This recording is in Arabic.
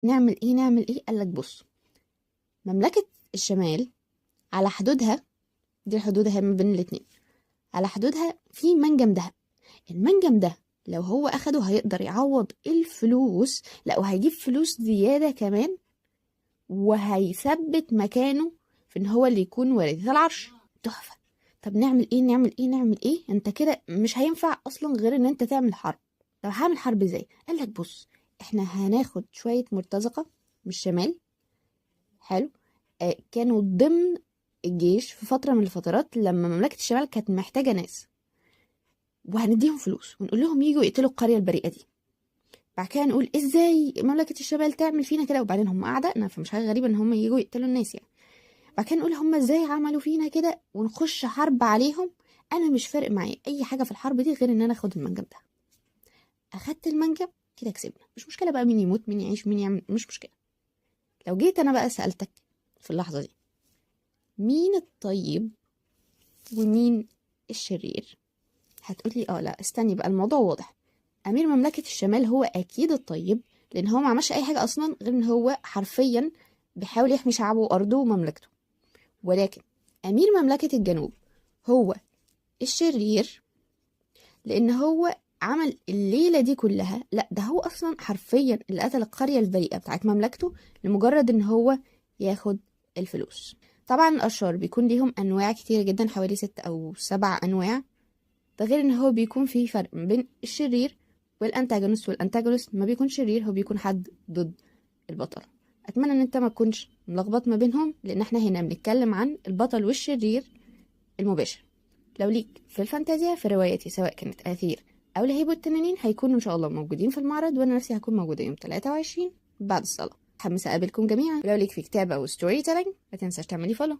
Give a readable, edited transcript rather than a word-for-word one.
نعمل ايه نعمل ايه؟ قالك بص، مملكة الشمال على حدودها، دي حدودها ما بين الاتنين، على حدودها في منجم دهب. المنجم ده لو هو اخده هيقدر يعوض الفلوس، لا وهيجيب فلوس زيادة كمان، وهيثبت مكانه في ان هو اللي يكون ورث العرش. تحفة. طب نعمل ايه نعمل ايه نعمل ايه؟ انت كده مش هينفع اصلا غير ان انت تعمل حرب. طب هعمل حرب ازاي؟ قالك بص، احنا هناخد شوية مرتزقة من الشمال. حلو. كانوا ضمن الجيش في فترة من الفترات لما مملكة الشمال كانت محتاجة ناس، وهنديهم فلوس ونقول لهم يجوا يقتلوا القرية البريئة دي. بعد كده نقول ازاي مملكة الشمال تعمل فينا كده، وبعدين هم اعدائنا فمش حاجة غريبة ان هم يجوا يقتلوا الناس يعني. بعد كده نقول هم ازاي عملوا فينا كده ونخش حرب عليهم. انا مش فارق معايا اي حاجة في الحرب دي غير ان انا اخد المنجم ده. اخدت المنجم كده كسبنا، مش مشكلة بقى مين يموت مين يعيش مين يعمل، مش مشكلة. لو جيت انا بقى سألتك في اللحظة دي مين الطيب ومين الشرير، هتقولي لا استني بقى الموضوع واضح. امير مملكة الشمال هو اكيد الطيب، لان هو ما عملش اي حاجة اصلا غير ان هو حرفيا بيحاول يحمي شعبه وارضه ومملكته. ولكن امير مملكة الجنوب هو الشرير، لان هو عمل الليلة دي كلها، لا ده هو اصلا حرفيا اللي قتل القرية البريئة بتاعت مملكته لمجرد ان هو ياخد الفلوس. طبعا الاشرار بيكون ليهم انواع كتير جدا، حوالي 6 أو 7 انواع. ده غير ان هو بيكون في فرق ما بين الشرير والانتاجونست، والانتاجونست ما بيكون شرير، هو بيكون حد ضد البطل. اتمنى ان انت ما تكونش ملخبط ما بينهم، لان احنا هنا بنتكلم عن البطل والشرير المباشر. لو ليك في الفانتازيا، في رواياتي سواء كانت اثير او لهيب التنانين هيكونوا ان شاء الله موجودين في المعرض، وانا نفسي هكون موجوده يوم 23 بعد الصلاه. متحمسه اقابلكم جميعا. ولو ليك في كتابه او ستوري تيلينج ما تنساش تعملي فولو.